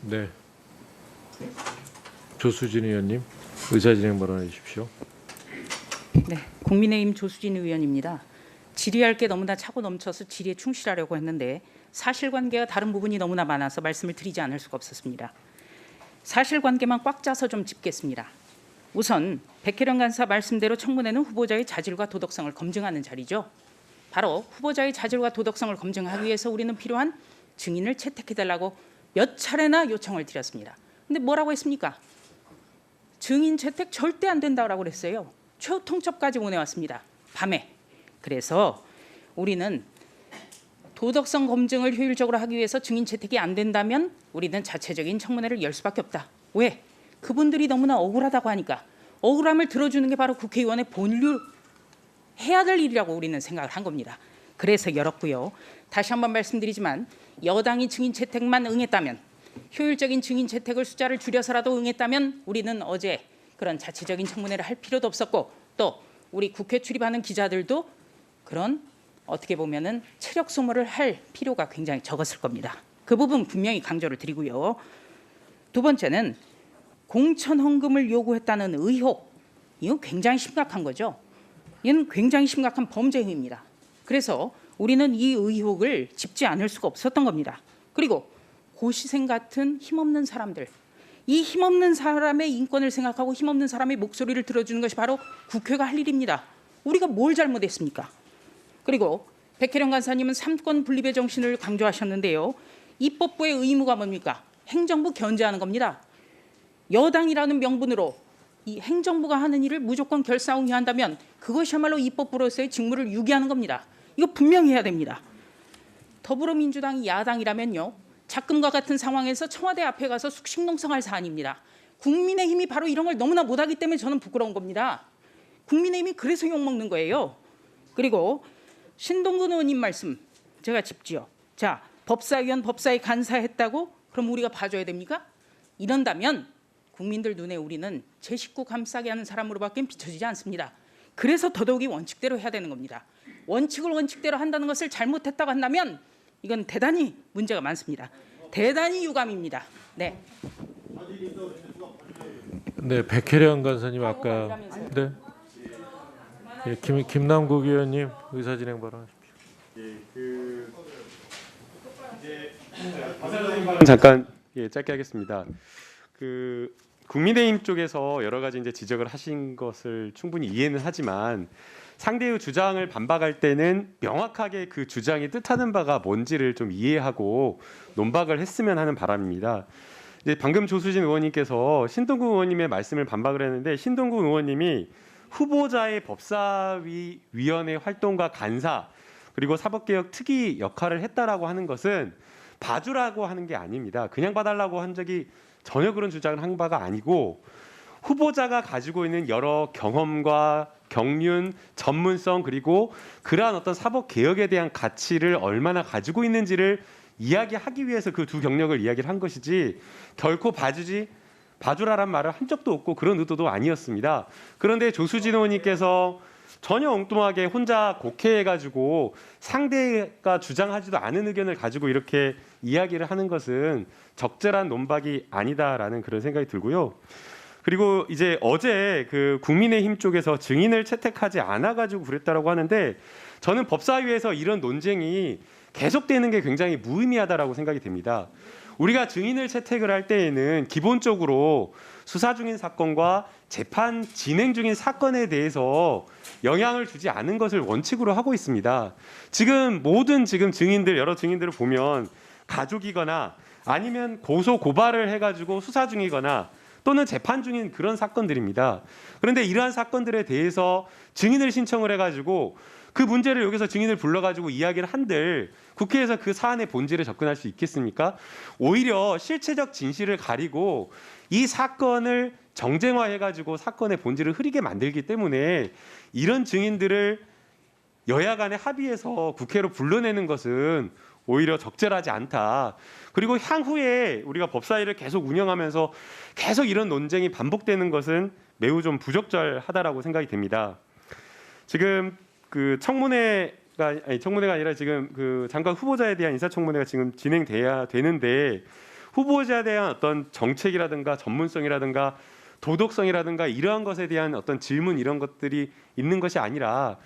네. 조수진 의원님, 의사진행 발언해 주십시오. 네, 국민의힘 조수진 의원입니다. 질의할 게 너무나 차고 넘쳐서 질의에 충실하려고 했는데 사실관계와 다른 부분이 너무나 많아서 말씀을 드리지 않을 수가 없었습니다. 사실관계만 꽉 짜서 좀 짚겠습니다. 우선 백혜련 간사 말씀대로 청문회는 후보자의 자질과 도덕성을 검증하는 자리죠. 바로 후보자의 자질과 도덕성을 검증하기 위해서 우리는 필요한 증인을 채택해달라고 몇 차례나 요청을 드렸습니다. 근데 뭐라고 했습니까? 증인 채택 절대 안 된다고 그랬어요. 최후 통첩까지 보내왔습니다. 밤에. 그래서 우리는 도덕성 검증을 효율적으로 하기 위해서 증인 채택이 안 된다면 우리는 자체적인 청문회를 열 수밖에 없다. 왜? 그분들이 너무나 억울하다고 하니까. 억울함을 들어주는 게 바로 국회의원의 본류 해야 될 일이라고 우리는 생각을 한 겁니다. 그래서 열었고요. 다시 한번 말씀드리지만 여당이 증인 채택만 응했다면, 효율적인 증인 채택을 숫자를 줄여서라도 응했다면 우리는 어제 그런 자체적인 청문회를 할 필요도 없었고, 또 우리 국회 출입하는 기자들도 그런 어떻게 보면은 체력 소모를 할 필요가 굉장히 적었을 겁니다. 그 부분 분명히 강조를 드리고요. 두 번째는 공천 헌금을 요구했다는 의혹, 이건 굉장히 심각한 거죠. 이는 굉장히 심각한 범죄 행위입니다. 그래서 우리는 이 의혹을 짚지 않을 수가 없었던 겁니다. 그리고 고시생 같은 힘없는 사람들, 이 힘없는 사람의 인권을 생각하고 힘없는 사람의 목소리를 들어주는 것이 바로 국회가 할 일입니다. 우리가 뭘 잘못했습니까? 그리고 백혜련 간사님은 삼권 분립의 정신을 강조하셨는데요. 입법부의 의무가 뭡니까? 행정부 견제하는 겁니다. 여당이라는 명분으로 이 행정부가 하는 일을 무조건 결사응의한다면 그것이야말로 입법부로서의 직무를 유기하는 겁니다. 이거 분명히 해야 됩니다. 더불어민주당이 야당이라면요, 작금과 같은 상황에서 청와대 앞에 가서 숙식농성할 사안입니다. 국민의힘이 바로 이런 걸 너무나 못하기 때문에 저는 부끄러운 겁니다. 국민의힘이 그래서 욕먹는 거예요. 그리고 신동근 의원님 말씀 제가 짚지요. 자, 법사위원 법사위 간사했다고 그럼 우리가 봐줘야 됩니까? 이런다면 국민들 눈에 우리는 제 식구 감싸게 하는 사람으로밖에 비춰지지 않습니다. 그래서 더더욱이 원칙대로 해야 되는 겁니다. 원칙을 원칙대로 한다는 것을 잘못했다고 한다면 이건 대단히 문제가 많습니다. 대단히 유감입니다. 네. 네, 백혜련 간사님 아까 네. 예, 김남국 의원님 의사진행 발언하십시오. 잠깐 짧게 하겠습니다. 국민의힘 쪽에서 여러 가지 이제 지적을 하신 것을 충분히 이해는 하지만 상대의 주장을 반박할 때는 명확하게 그 주장이 뜻하는 바가 뭔지를 좀 이해하고 논박을 했으면 하는 바람입니다. 이제 방금 조수진 의원님께서 신동국 의원님의 말씀을 반박을 했는데, 신동국 의원님이 후보자의 법사위 위원회 활동과 간사 그리고 사법개혁 특위 역할을 했다라고 하는 것은 봐주라고 하는 게 아닙니다. 그냥 봐달라고 한 적이 전혀 그런 주장을 한 바가 아니고, 후보자가 가지고 있는 여러 경험과 경륜, 전문성, 그리고 그러한 어떤 사법개혁에 대한 가치를 얼마나 가지고 있는지를 이야기하기 위해서 그 두 경력을 이야기를 한 것이지, 결코 봐주라란 말을 한 적도 없고 그런 의도도 아니었습니다. 그런데 조수진 의원님께서 전혀 엉뚱하게 혼자 곡해해가지고 상대가 주장하지도 않은 의견을 가지고 이렇게 이야기를 하는 것은 적절한 논박이 아니다라는 그런 생각이 들고요. 그리고 이제 어제 그 국민의힘 쪽에서 증인을 채택하지 않아가지고 그랬다라고 하는데, 저는 법사위에서 이런 논쟁이 계속되는 게 굉장히 무의미하다라고 생각이 됩니다. 우리가 증인을 채택을 할 때에는 기본적으로 수사 중인 사건과 재판 진행 중인 사건에 대해서 영향을 주지 않은 것을 원칙으로 하고 있습니다. 지금 모든 증인들, 여러 증인들을 보면 가족이거나 아니면 고소 고발을 해가지고 수사 중이거나 또는 재판 중인 그런 사건들입니다. 그런데 이러한 사건들에 대해서 증인을 신청을 해가지고 그 문제를 여기서 증인을 불러가지고 이야기를 한들 국회에서 그 사안의 본질에 접근할 수 있겠습니까? 오히려 실체적 진실을 가리고 이 사건을 정쟁화해가지고 사건의 본질을 흐리게 만들기 때문에 이런 증인들을 여야 간에 합의해서 국회로 불러내는 것은 오히려 적절하지 않다. 그리고 향후에 우리가 법사위를 계속 운영하면서 계속 이런 논쟁이 반복되는 것은 매우 좀 부적절하다라고 생각이 됩니다. 지금 그 청문회가 아니라 지금 그 장관 후보자에 대한 인사청문회가 지금 진행돼야 되는데, 후보자에 대한 어떤 정책이라든가 전문성이라든가 도덕성이라든가 이러한 것에 대한 어떤 질문 이런 것들이 있는 것이 아니라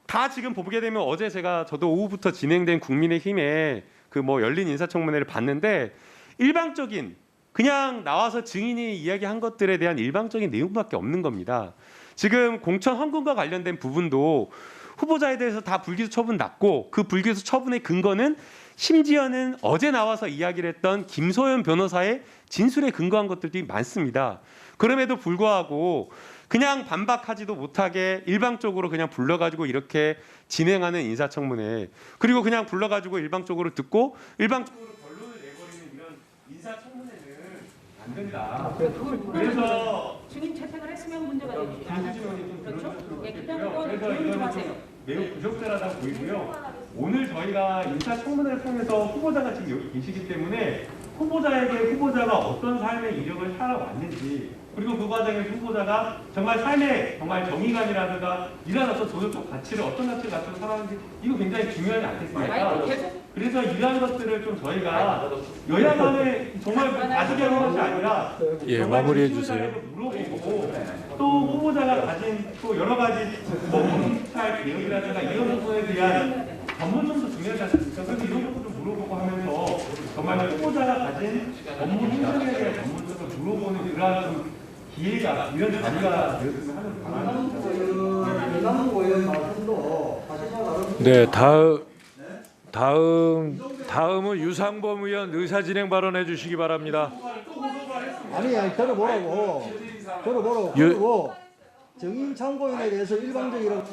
다 지금 보게 되면 어제 저도 오후부터 진행된 국민의힘의 그 뭐 열린 인사청문회를 봤는데 일방적인 그냥 나와서 증인이 이야기한 것들에 대한 일방적인 내용밖에 없는 겁니다. 지금 공천 헌금과 관련된 부분도 후보자에 대해서 다 불기소 처분 났고 그 불기소 처분의 근거는 심지어는 어제 나와서 이야기를 했던 김소연 변호사의 진술에 근거한 것들이 많습니다. 그럼에도 불구하고 그냥 반박하지도 못하게 일방적으로 그냥 불러가지고 이렇게 진행하는 인사청문회, 그리고 그냥 불러가지고 일방적으로 듣고 일방적으로 결론을 내버리는 이런 인사청문회는 안 된다. 그래서 증인 채택을 했으면 문제가 되지 않았죠. 그렇죠? 예, 그래서 그래서 이거는 좀 매우 부적절하다 보이고요. 오늘 저희가 인사청문회를 통해서 후보자가 지금 여기 계시기 때문에 후보자에게 후보자가 어떤 삶의 이력을 살아왔는지, 그리고 그 과정에서 후보자가 정말 삶의 정말 정의감이라든가 이러한 어떤 도덕적 가치를 어떤 가치를 가지고 살아왔는지 이거 굉장히 중요하지 않겠습니까? 그래서 이러한 것들을 좀 저희가 여야 간에 정말 가지게 하는 것이 아니라 예, 마무리해 주세요. 물어보고 또 후보자가 가진 또 여러 가지 뭐 검찰 개혁이라든가 이런 부분에 대한 전문성도 중요하지 않습니까? 그래서 이런 것도 좀 물어보고 하면서 정말 후보자가 가진 업무 행정에 대한 전문성을 물어보는 그러한 좀 기회가 이런 자리가 되었으면 하는 바람입니다. 네, 다음은 유상범 의원 의사진행 발언해 주시기 바랍니다. 아니 들어보라고. 그리고 정인 참고인에 대해서 일방적이라고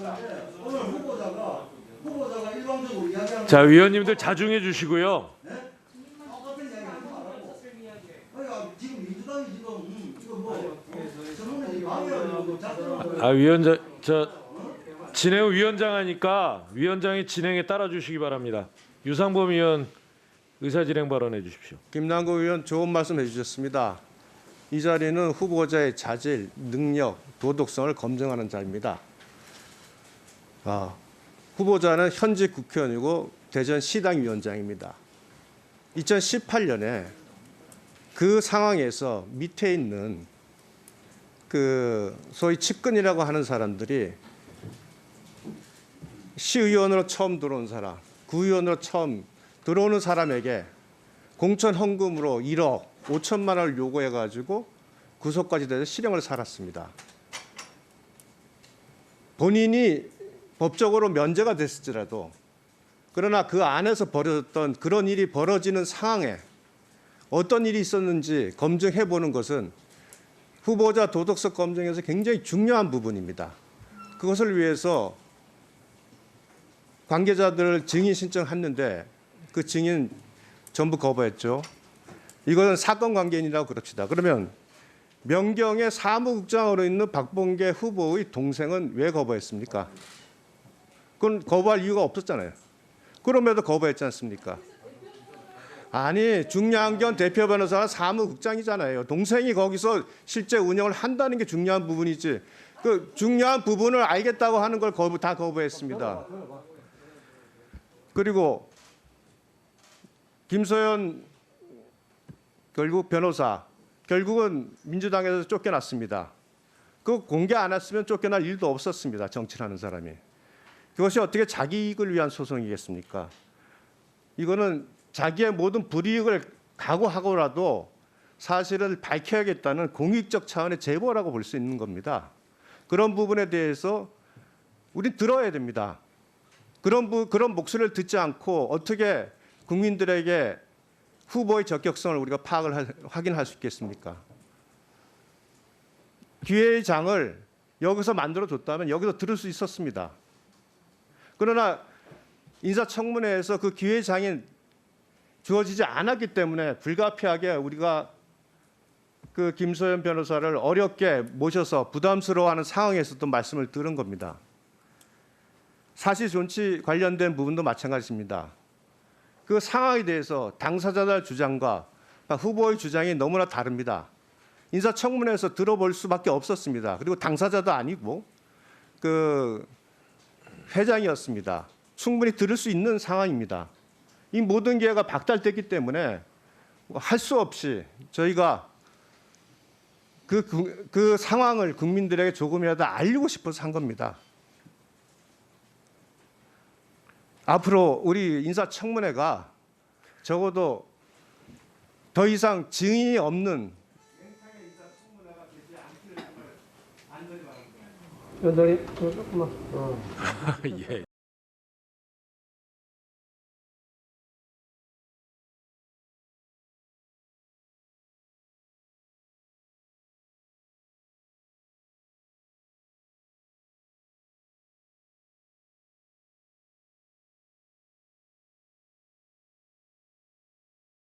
오늘 후보자가 일방적으로 이야기하는 자, 위원님들 자중해 주시고요. 똑같은 이야기 하지 말라고. 그러니까 지금 민주당이 지금 이거 뭐 전문에 지금 방해하려고 작전을 아, 위원장 진행 위원장 하니까 위원장이 진행에 따라 주시기 바랍니다. 유상범 의원 의사진행 발언해 주십시오. 김남국 의원 좋은 말씀 해주셨습니다. 이 자리는 후보자의 자질, 능력, 도덕성을 검증하는 자리입니다. 후보자는 현직 국회의원이고 대전 시당 위원장입니다. 2018년에 그 상황에서 밑에 있는 그 소위 측근이라고 하는 사람들이 시의원으로 처음 들어온 사람, 구의원으로 처음 들어오는 사람에게 공천 헌금으로 1억 5천만 원을 요구해가지고 구속까지 돼서 실형을 살았습니다. 본인이 법적으로 면제가 됐을지라도 그러나 그 안에서 벌어졌던 그런 일이 벌어지는 상황에 어떤 일이 있었는지 검증해 보는 것은 후보자 도덕성 검증에서 굉장히 중요한 부분입니다. 그것을 위해서 관계자들 증인 신청했는데 그 증인 전부 거부했죠. 이것은 사건 관계인이라고 그럽시다. 그러면 명경의 사무국장으로 있는 박봉계 후보의 동생은 왜 거부했습니까? 그건 거부할 이유가 없었잖아요. 그럼에도 거부했지 않습니까? 아니, 중량견 대표 변호사가 사무국장이잖아요. 동생이 거기서 실제 운영을 한다는 게 중요한 부분이지. 그 중요한 부분을 알겠다고 하는 걸 다 거부했습니다. 그리고 김소연 결국 변호사 결국은 민주당에서 쫓겨났습니다. 그 공개 안 했으면 쫓겨날 일도 없었습니다. 정치라는 사람이. 그것이 어떻게 자기 이익을 위한 소송이겠습니까? 이거는 자기의 모든 불이익을 각오하고라도 사실을 밝혀야겠다는 공익적 차원의 제보라고 볼 수 있는 겁니다. 그런 부분에 대해서 우리 들어야 됩니다. 그런 목소리를 듣지 않고 어떻게 국민들에게 후보의 적격성을 우리가 확인할 수 있겠습니까? 기회의 장을 여기서 만들어줬다면 여기서 들을 수 있었습니다. 그러나 인사청문회에서 그 기회의 장이 주어지지 않았기 때문에 불가피하게 우리가 그 김소연 변호사를 어렵게 모셔서 부담스러워하는 상황에서도 말씀을 들은 겁니다. 사실 존치 관련된 부분도 마찬가지입니다. 그 상황에 대해서 당사자들 주장과 후보의 주장이 너무나 다릅니다. 인사청문회에서 들어볼 수밖에 없었습니다. 그리고 당사자도 아니고 그 회장이었습니다. 충분히 들을 수 있는 상황입니다. 이 모든 기회가 박탈됐기 때문에 할 수 없이 저희가 그 상황을 국민들에게 조금이라도 알리고 싶어서 한 겁니다. 앞으로 우리 인사청문회가 적어도 더 이상 증인이 없는 예.